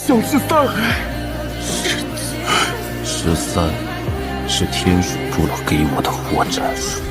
小13，13是天属部落给我的活战术。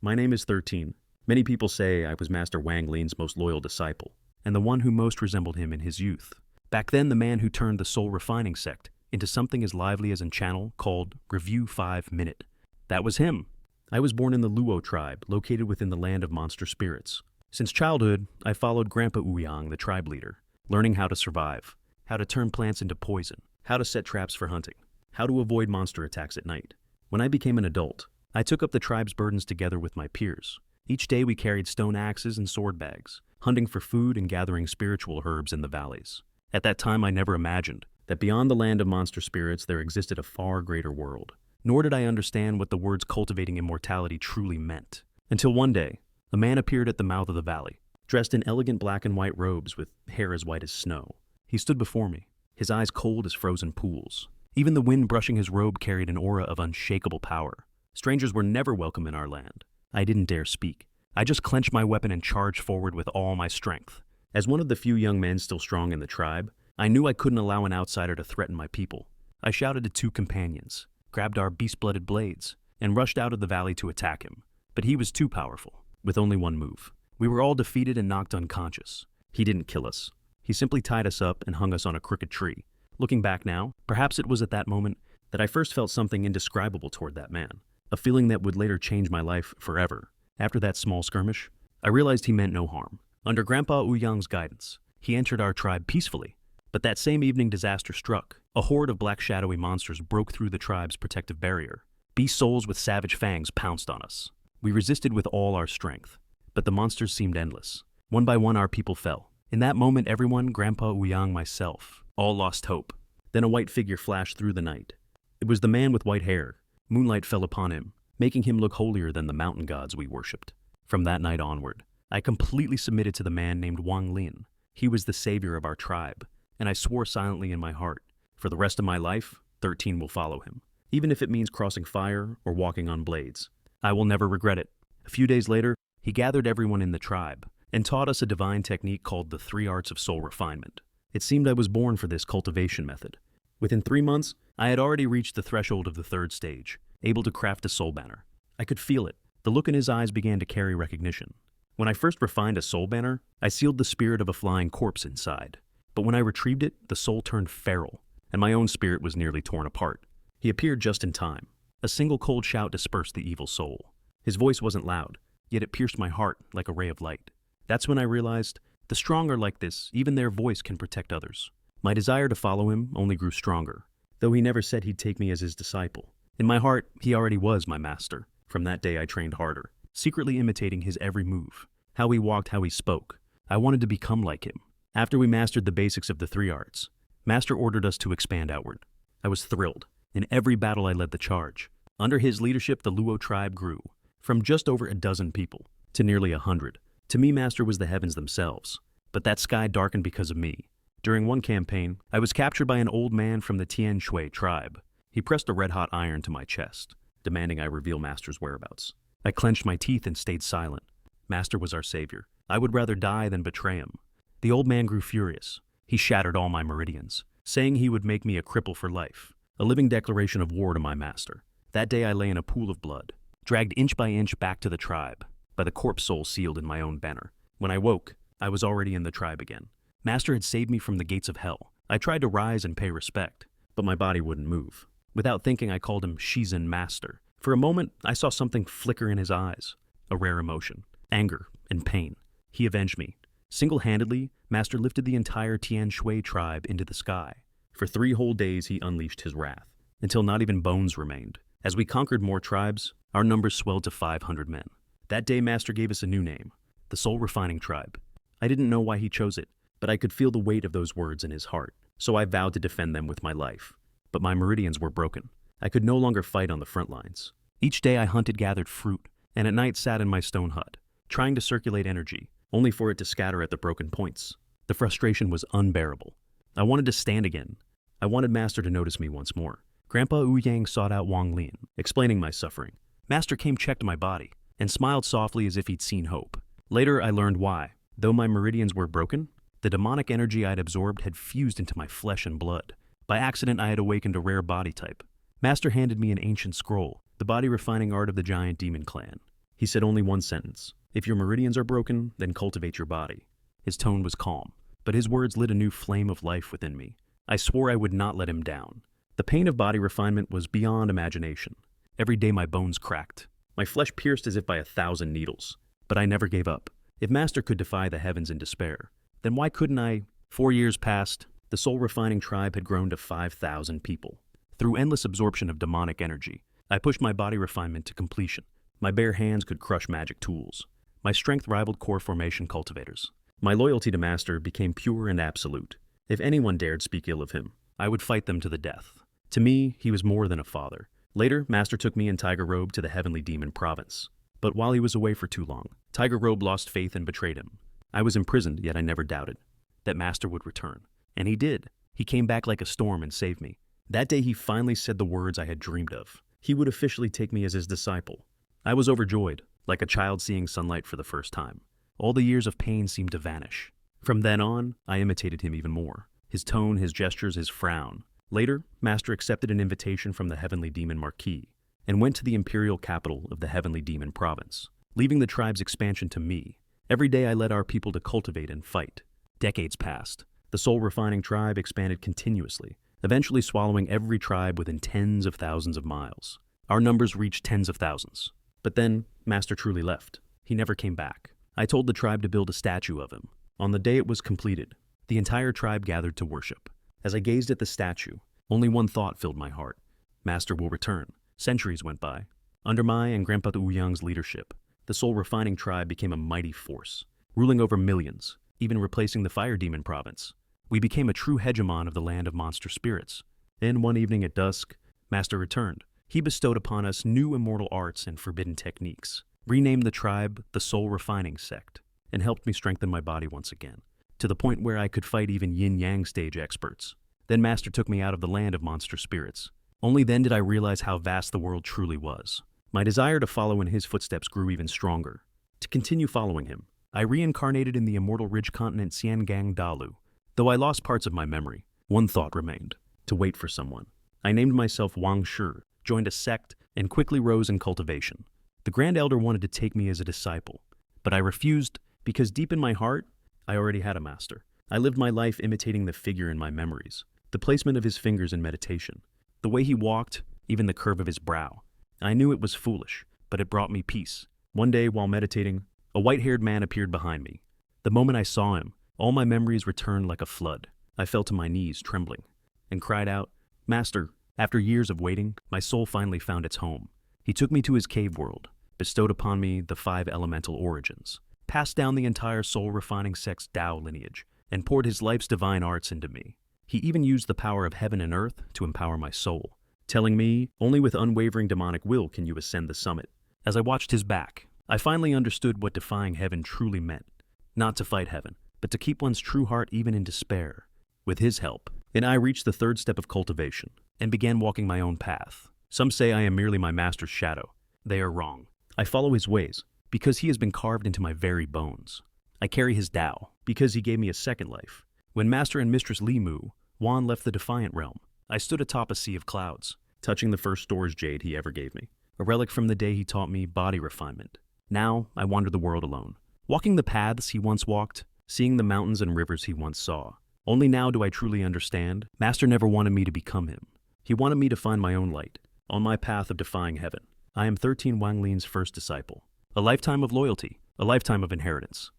My name is 13. Many people say I was Master Wang Lin's most loyal disciple, and the one who most resembled him in his youth. Back then, the man who turned the soul refining sect into something as lively as a channel called Review 5 Minute. That was him. I was born in the Luo tribe, located within the land of monster spirits. Since childhood, I followed Grandpa Ouyang, the tribe leader, learning how to survive, how to turn plants into poison, how to set traps for hunting, how to avoid monster attacks at night. When I became an adult, I took up the tribe's burdens together with my peers. Each day we carried stone axes and sword bags, hunting for food and gathering spiritual herbs in the valleys. At that time, I never imagined that beyond the land of monster spirits there existed a far greater world. Nor did I understand what the words cultivating immortality truly meant. Until one day, a man appeared at the mouth of the valley, dressed in elegant black and white robes with hair as white as snow. He stood before me, his eyes cold as frozen pools. Even the wind brushing his robe carried an aura of unshakable power. Strangers were never welcome in our land. I didn't dare speak. I just clenched my weapon and charged forward with all my strength. As one of the few young men still strong in the tribe, I knew I couldn't allow an outsider to threaten my people. I shouted to 2 companions, grabbed our beast-blooded blades, and rushed out of the valley to attack him. But he was too powerful, with only one move. We were all defeated and knocked unconscious. He didn't kill us. He simply tied us up and hung us on a crooked tree. Looking back now, perhaps it was at that moment that I first felt something indescribable toward that man, a feeling that would later change my life forever. After that small skirmish, I realized he meant no harm. Under Grandpa Ouyang's guidance, he entered our tribe peacefully. But that same evening disaster struck. A horde of black shadowy monsters broke through the tribe's protective barrier. Beast souls with savage fangs pounced on us. We resisted with all our strength, but the monsters seemed endless. One by one our people fell. In that moment everyone, Grandpa Ouyang, myself, all lost hope. Then a white figure flashed through the night. It was the man with white hair. Moonlight fell upon him, making him look holier than the mountain gods we worshipped. From that night onward, I completely submitted to the man named Wang Lin. He was the savior of our tribe, and I swore silently in my heart, for the rest of my life, 13 will follow him. Even if it means crossing fire or walking on blades, I will never regret it. A few days later, he gathered everyone in the tribe and taught us a divine technique called the 3 arts of soul refinement. It seemed I was born for this cultivation method. Within 3 months, I had already reached the threshold of the 3rd stage, able to craft a soul banner. I could feel it. The look in his eyes began to carry recognition. When I first refined a soul banner, I sealed the spirit of a flying corpse inside. But when I retrieved it, the soul turned feral, and my own spirit was nearly torn apart. He appeared just in time. A single cold shout dispersed the evil soul. His voice wasn't loud, yet it pierced my heart like a ray of light. That's when I realized, the strong are like this, even their voice can protect others. My desire to follow him only grew stronger, though he never said he'd take me as his disciple. In my heart, he already was my master. From that day I trained harder, secretly imitating his every move. How he walked, how he spoke. I wanted to become like him. After we mastered the basics of the 3 arts, Master ordered us to expand outward. I was thrilled. In every battle I led the charge. Under his leadership, the Luo tribe grew, from just over a dozen people to nearly 100. To me, Master was the heavens themselves, but that sky darkened because of me. During one campaign, I was captured by an old man from the Tian Shui tribe. He pressed a red-hot iron to my chest, demanding I reveal Master's whereabouts. I clenched my teeth and stayed silent. Master was our savior. I would rather die than betray him. The old man grew furious. He shattered all my meridians, saying he would make me a cripple for life, a living declaration of war to my master. That day I lay in a pool of blood, dragged inch by inch back to the tribe, by the corpse soul sealed in my own banner. When I woke, I was already in the tribe again. Master had saved me from the gates of hell. I tried to rise and pay respect, but my body wouldn't move. Without thinking, I called him Shizhen Master. For a moment, I saw something flicker in his eyes, a rare emotion, anger and pain. He avenged me. Single-handedly, Master lifted the entire Tian Shui tribe into the sky. For 3 whole days he unleashed his wrath, until not even bones remained. As we conquered more tribes, our numbers swelled to 500 men. That day Master gave us a new name, the Soul Refining Tribe. I didn't know why he chose it, but I could feel the weight of those words in his heart, so I vowed to defend them with my life. But my meridians were broken. I could no longer fight on the front lines. Each day I hunted, gathered fruit, and at night sat in my stone hut, trying to circulate energy, only for it to scatter at the broken points. The frustration was unbearable. I wanted to stand again. I wanted Master to notice me once more. Grandpa Ouyang sought out Wang Lin, explaining my suffering. Master came, checked my body, and smiled softly as if he'd seen hope. Later I learned why. Though my meridians were broken, The demonic energy I'd absorbed had fused into my flesh and blood. By accident, I had awakened a rare body type. Master handed me an ancient scroll, the body refining art of the giant demon clan. He said only one sentence: "If your meridians are broken, then cultivate your body." His tone was calm, but his words lit a new flame of life within me. I swore I would not let him down. The pain of body refinement was beyond imagination. Every day my bones cracked, my flesh pierced as if by 1,000 needles. But I never gave up. If Master could defy the heavens in despair, then why couldn't I? 4 years passed. The soul-refining tribe had grown to 5,000 people. Through endless absorption of demonic energy, I pushed my body refinement to completion. My bare hands could crush magic tools. My strength rivaled core formation cultivators. My loyalty to Master became pure and absolute. If anyone dared speak ill of him, I would fight them to the death. To me, he was more than a father. Later, Master took me in Tiger Robe to the Heavenly Demon Province. But while he was away for too long, Tiger Robe lost faith and betrayed him. I was imprisoned, yet I never doubted that Master would return. And he did. He came back like a storm and saved me. That day he finally said the words I had dreamed of. He would officially take me as his disciple. I was overjoyed, like a child seeing sunlight for the first time. All the years of pain seemed to vanish. From then on, I imitated him even more. His tone, his gestures, his frown. Later, Master accepted an invitation from the Heavenly Demon Marquis and went to the imperial capital of the Heavenly Demon Province, leaving the tribe's expansion to me. Every day I led our people to cultivate and fight. Decades passed. The soul-refining tribe expanded continuously, eventually swallowing every tribe within tens of thousands of miles. Our numbers reached tens of thousands. But then, Master truly left. He never came back. I told the tribe to build a statue of him. On the day it was completed, the entire tribe gathered to worship. As I gazed at the statue, only one thought filled my heart: Master will return. Centuries went by. Under my and Grandpa Ouyang's leadership, the soul-refining tribe became a mighty force, ruling over millions, even replacing the Fire Demon Province. We became a true hegemon of the land of monster spirits. Then, one evening at dusk, Master returned. He bestowed upon us new immortal arts and forbidden techniques, renamed the tribe the Soul-Refining Sect, and helped me strengthen my body once again, to the point where I could fight even yin-yang stage experts. Then Master took me out of the land of monster spirits. Only then did I realize how vast the world truly was. My desire to follow in his footsteps grew even stronger. To continue following him, I reincarnated in the immortal ridge continent Xiangang Dalu. Though I lost parts of my memory, one thought remained: to wait for someone. I named myself Wang Shi, joined a sect, and quickly rose in cultivation. The Grand Elder wanted to take me as a disciple, but I refused because deep in my heart, I already had a master. I lived my life imitating the figure in my memories, the placement of his fingers in meditation, the way he walked, even the curve of his brow. I knew it was foolish, but it brought me peace. One day, while meditating, a white-haired man appeared behind me. The moment I saw him, all my memories returned like a flood. I fell to my knees, trembling, and cried out, "Master!" After years of waiting, my soul finally found its home. He took me to his cave world, bestowed upon me the 5 elemental origins, passed down the entire soul-refining sect's Tao lineage, and poured his life's divine arts into me. He even used the power of heaven and earth to empower my soul, telling me, only with unwavering demonic will can you ascend the summit. As I watched his back, I finally understood what defying heaven truly meant. Not to fight heaven, but to keep one's true heart even in despair. With his help, and I reached the 3rd step of cultivation, and began walking my own path. Some say I am merely my master's shadow. They are wrong. I follow his ways, because he has been carved into my very bones. I carry his Tao, because he gave me a second life. When Master and Mistress Li Mu, Wan left the Defiant Realm, I stood atop a sea of clouds, touching the first storage jade he ever gave me, a relic from the day he taught me body refinement. Now, I wander the world alone, walking the paths he once walked, seeing the mountains and rivers he once saw. Only now do I truly understand. Master never wanted me to become him. He wanted me to find my own light, on my path of defying heaven. I am 13 Wang Lin's first disciple. A lifetime of loyalty, a lifetime of inheritance.